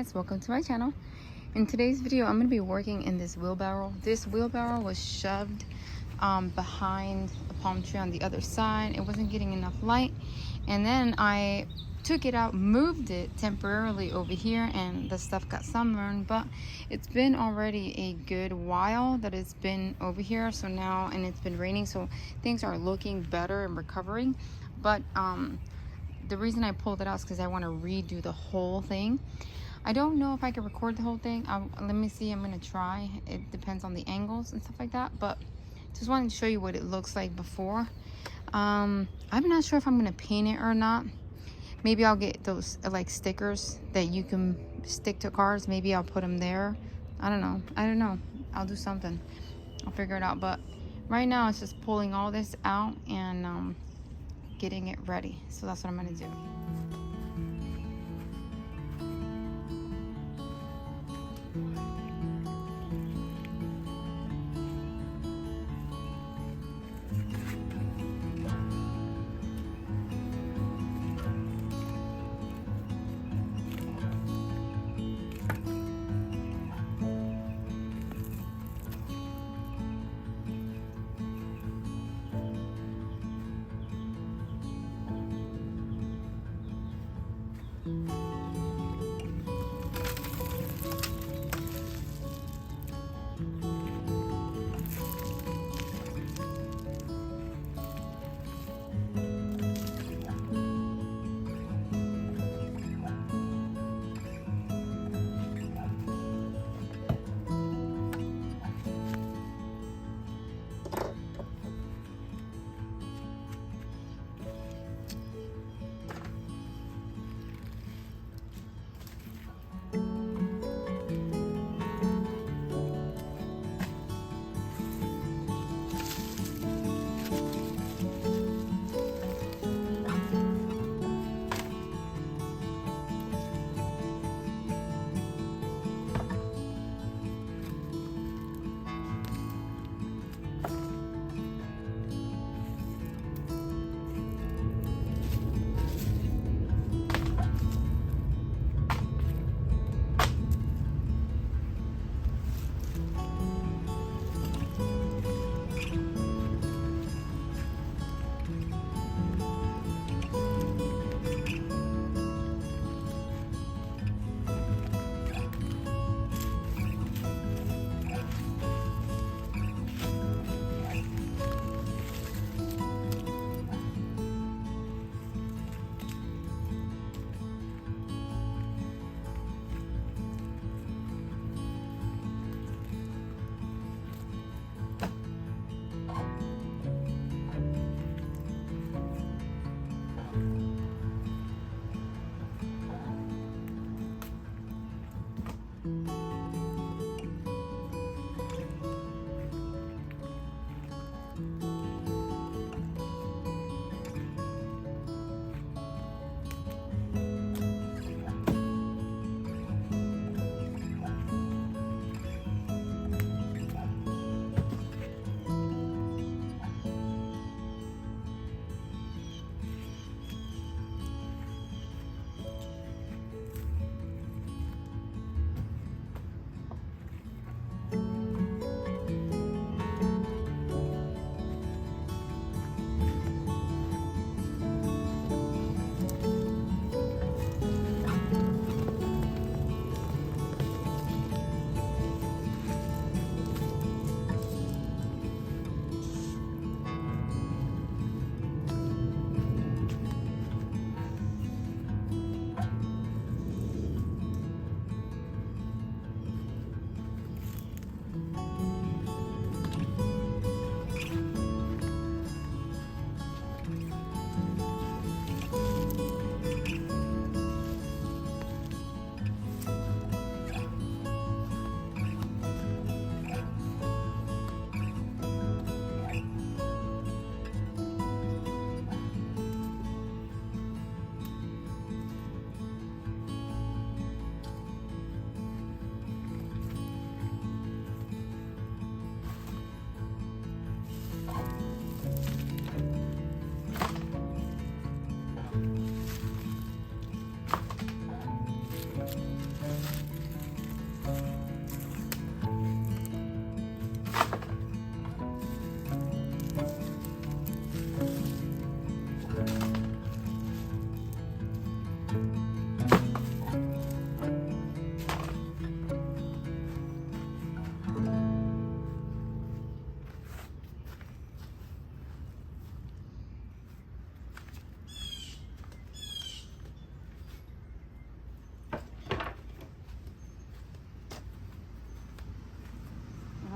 guys, welcome to my channel. In today's video I'm going to be working in this wheelbarrow. This wheelbarrow was shoved behind a palm tree on the other side. It wasn't getting enough light, and then I took it out, moved it temporarily over here, and the stuff got sunburned. But it's been already a good while that it's been over here, so now, and it's been raining, so things are looking better and recovering. But the reason I pulled it out is because I want to redo the whole thing. I don't know if I can record the whole thing. Let me see. I'm gonna try. It depends on the angles and stuff like that, but just wanted to show you what it looks like before. I'm not sure if I'm gonna paint it or not. Maybe I'll get those like stickers that you can stick to cars. Maybe I'll put them there. I don't know. I'll do something. I'll figure it out. But right now it's just pulling all this out and getting it ready. So that's what I'm gonna do.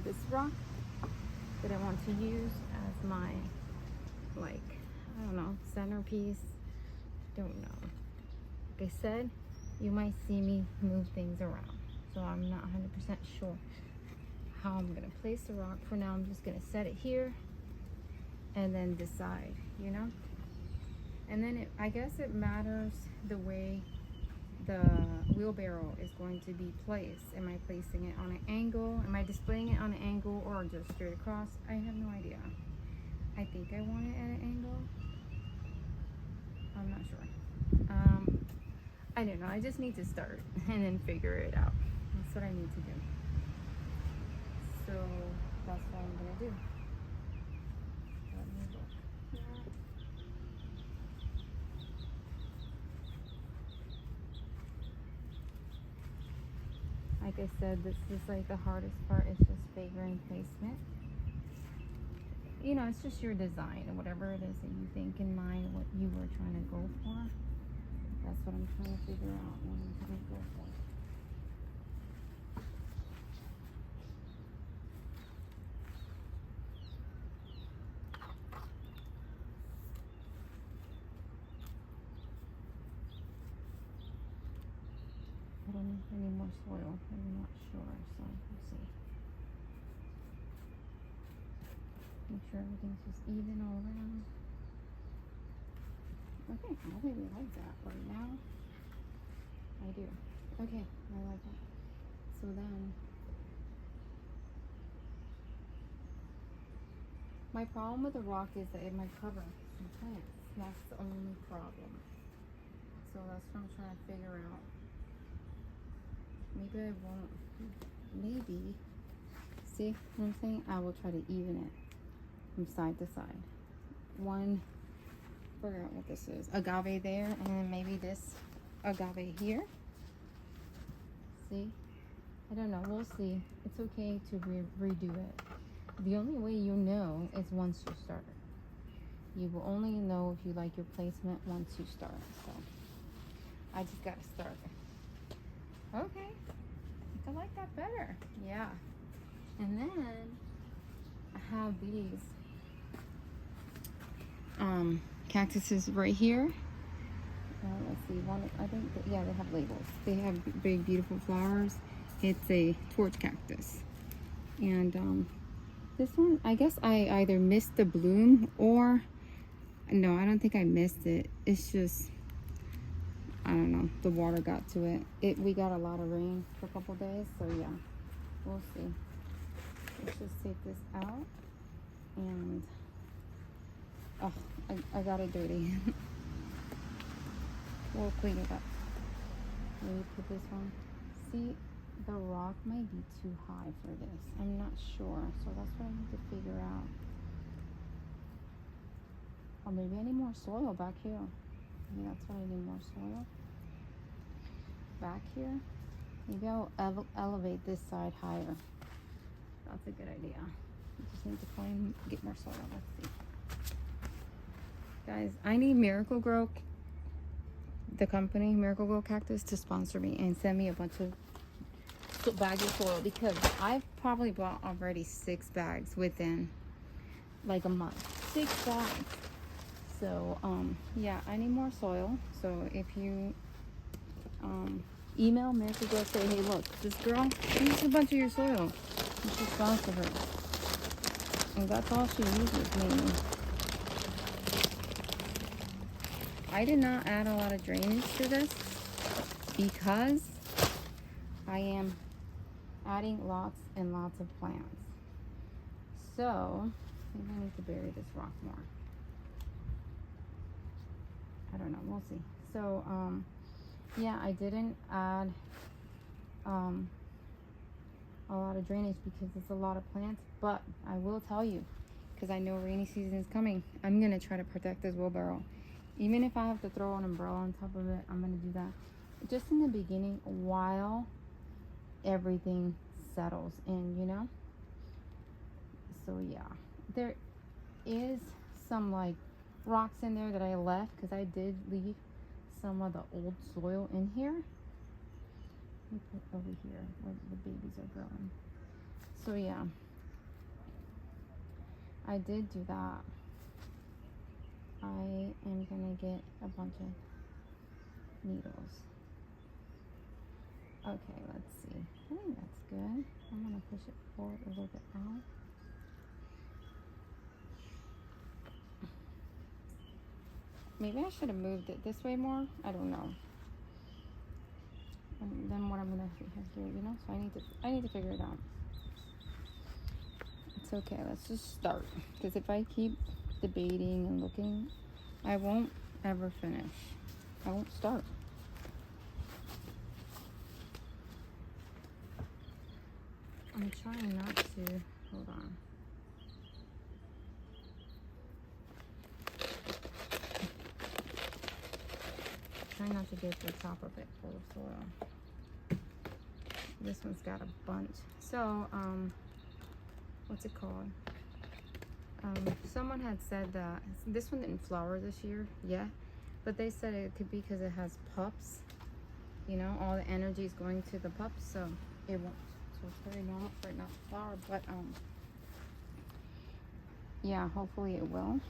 this rock that I want to use as my, like, I don't know, centerpiece. Don't know. Like I said, you might see me move things around, so I'm not 100% sure how I'm gonna place the rock. For now, I'm just gonna set it here and then decide, you know. And then I guess it matters the way the wheelbarrow is going to be placed. Am I placing it on an angle? Am I displaying it on an angle or just straight across? I have no idea. I think I want it at an angle. I'm not sure. I don't know. I just need to start and then figure it out. That's what I need to do. So that's what I'm gonna do. Let me look. Like I said, this is like the hardest part. It's just figuring placement. You know, it's just your design and whatever it is that you think in mind, what you were trying to go for. That's what I'm trying to figure out what I'm trying to go for. I don't need any more soil. I'm not sure, so we'll see. Make sure everything's just even all around. Okay, I really like that right now. I do. Okay, I like that. So then, my problem with the rock is that it might cover some plants. That's the only problem. So that's what I'm trying to figure out. Maybe I won't. Maybe. See what I'm saying? I will try to even it from side to side. One, figure out what this is. Agave there, and then maybe this agave here. See? I don't know. We'll see. It's okay to redo it. The only way you know is once you start. You will only know if you like your placement once you start. So I just gotta start. Okay. I like that better. Yeah. And then I have these cactuses right here. Let's see, one, I think, yeah, they have labels. They have big, beautiful flowers. It's a torch cactus. And this one, I guess I either missed the bloom or, no, I don't think I missed it. It's just, I don't know, the water got to it. We got a lot of rain for a couple days, so yeah, we'll see. Let's just take this out. And, oh, I got it dirty. We'll clean it up. Let me put this one. See, the rock might be too high for this. I'm not sure, so that's what I need to figure out. Or maybe I need more soil back here. Maybe that's what I need, more soil. Back here. Maybe I'll elevate this side higher. That's a good idea. I just need to get more soil. Let's see. Guys, I need Miracle-Gro, the company Miracle-Gro Cactus, to sponsor me and send me a bunch of bags of soil, because I've probably bought already 6 bags within like a month. 6 bags. So yeah, I need more soil. So if you email Miracle-Gro, say, hey, look, this girl, she uses a bunch of your soil. You should sponsor her. And that's all she uses, mainly. I did not add a lot of drainage to this because I am adding lots and lots of plants. So maybe I need to bury this rock more. I don't know, we'll see. So yeah, I didn't add a lot of drainage because it's a lot of plants, but I will tell you, because I know rainy season is coming, I'm gonna try to protect this wheelbarrow. Even if I have to throw an umbrella on top of it, I'm gonna do that. Just in the beginning, while everything settles in, you know? So yeah, there is some like rocks in there that I left because I did leave some of the old soil in here. Let me put over here where the babies are growing. So yeah, I did do that. I am gonna get a bunch of needles. Okay, let's see. I think that's good. I'm gonna push it forward a little bit out. Maybe I should have moved it this way more. I don't know. And then what I'm gonna have here, you know? So I need to figure it out. It's okay. Let's just start. Because if I keep debating and looking, I won't ever finish. I won't start. I'm trying not to. Hold on. Try not to get the top of it full of soil. This one's got a bunch. So, what's it called? Someone had said that this one didn't flower this year yet, but they said it could be because it has pups. You know, all the energy is going to the pups, so it won't. So it's very normal for it not to flower, but yeah, hopefully it will.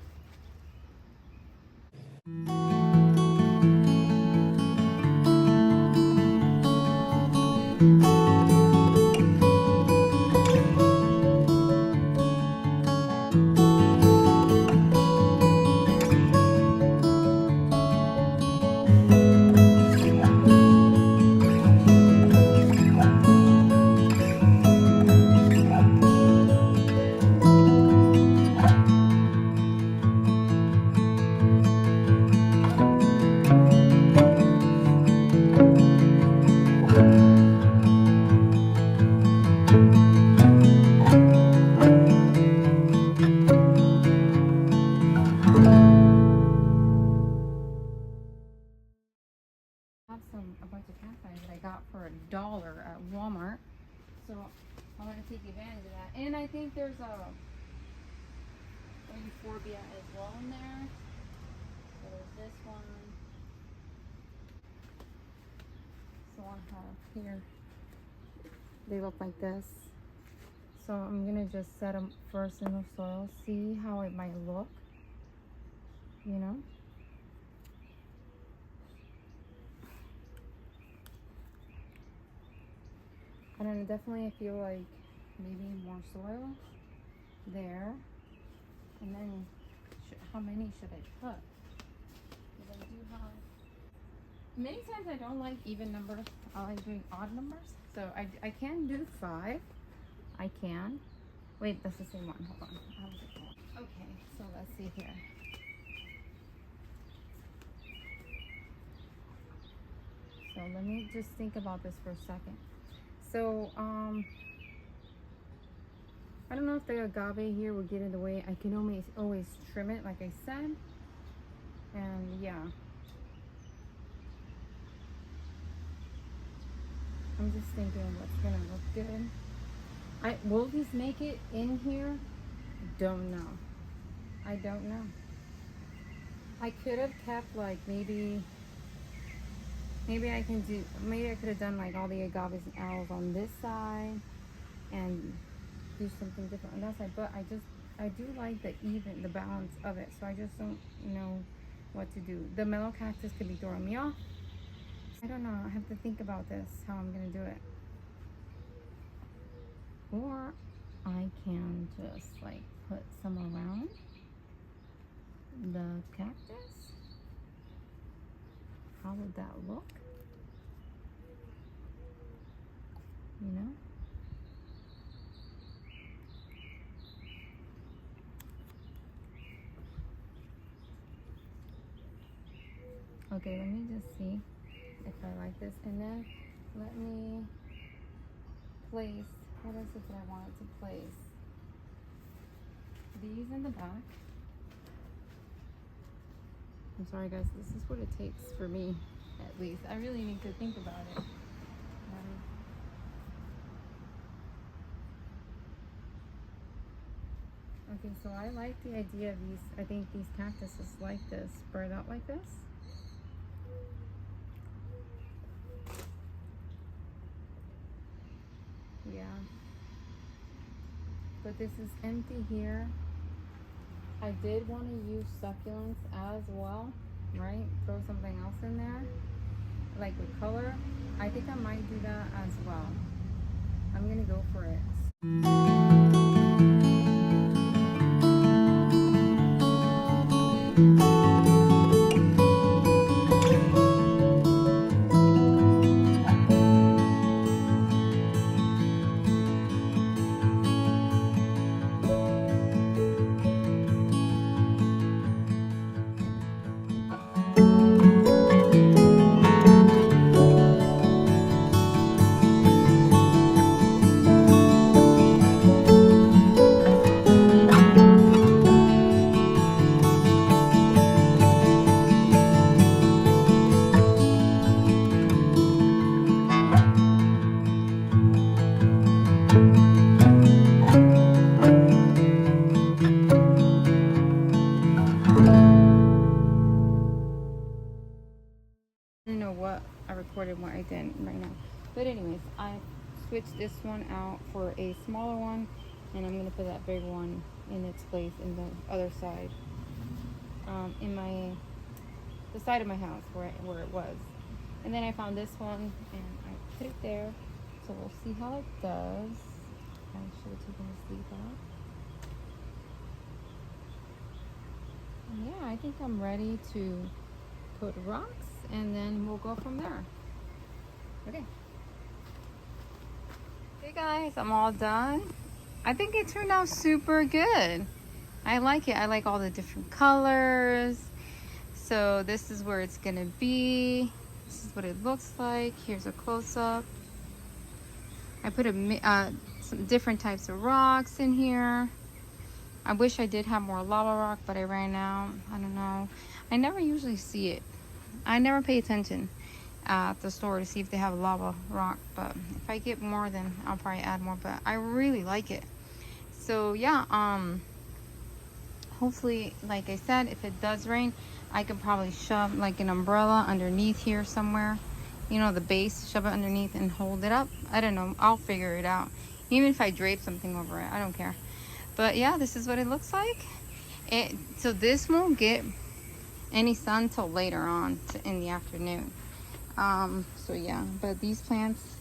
A bunch of cacti that I got for $1 at Walmart, so I want to take advantage of that. And I think there's a euphorbia as well in there. So there's this one. So I have here. They look like this. So I'm gonna just set them first in the soil, see how it might look. You know. I don't know, definitely feel like maybe more soil there. And then, how many should I put? Because I do have, many times I don't like even numbers. I like doing odd numbers. So I can do 5. I can. Wait, that's the same one. Hold on. How was it going? Okay, so let's see here. So let me just think about this for a second. So, I don't know if the agave here will get in the way. I can always trim it, like I said. And yeah. I'm just thinking what's gonna look good. Will these make it in here? Don't know. I don't know. I could have kept like maybe I could have done like all the agaves and aloes on this side and do something different on that side, but I do like the balance of it, so I just don't know what to do. The mellow cactus could be throwing me off. I don't know. I have to think about this, how I'm gonna do it. Or I can just like put some around the cactus. How would that look? You know? Okay, let me just see if I like this. And then let me place, what is it that I wanted to place? These in the back. I'm sorry guys, this is what it takes for me, at least. I really need to think about it. Okay, so I like the idea of these. I think these cactuses like this, spread out like this. Yeah. But this is empty here. I did want to use succulents as well, right? Throw something else in there, like with color. I think I might do that as well. I'm gonna go for it. I don't know what I recorded, what I did right now. But anyways, I switched this one out for a smaller one, and I'm gonna put that big one in its place in the other side, in the side of my house where it was. And then I found this one and I put it there. So we'll see how it does. I should have taken this leaf out. And yeah, I think I'm ready to put rocks, and then we'll go from there. Okay. Hey guys, I'm all done. I think it turned out super good. I like it. I like all the different colors. So this is where it's gonna be. This is what it looks like. Here's a close-up. I put some different types of rocks in here. I wish I did have more lava rock, but I ran out. I don't know. I never usually see it. I never pay attention at the store to see if they have lava rock, but if I get more, then I'll probably add more. But I really like it. So yeah, hopefully, like I said, if it does rain, I could probably shove like an umbrella underneath here somewhere, you know, the base, shove it underneath and hold it up. I don't know, I'll figure it out. Even if I drape something over it, I don't care. But yeah, this is what it looks like. So this won't get any sun till later on in the afternoon. So yeah, but these plants,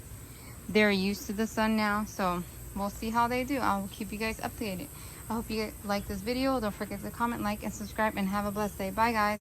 they're used to the sun now, so we'll see how they do. I'll keep you guys updated. I hope you like this video. Don't forget to comment, like, and subscribe, and have a blessed day. Bye guys.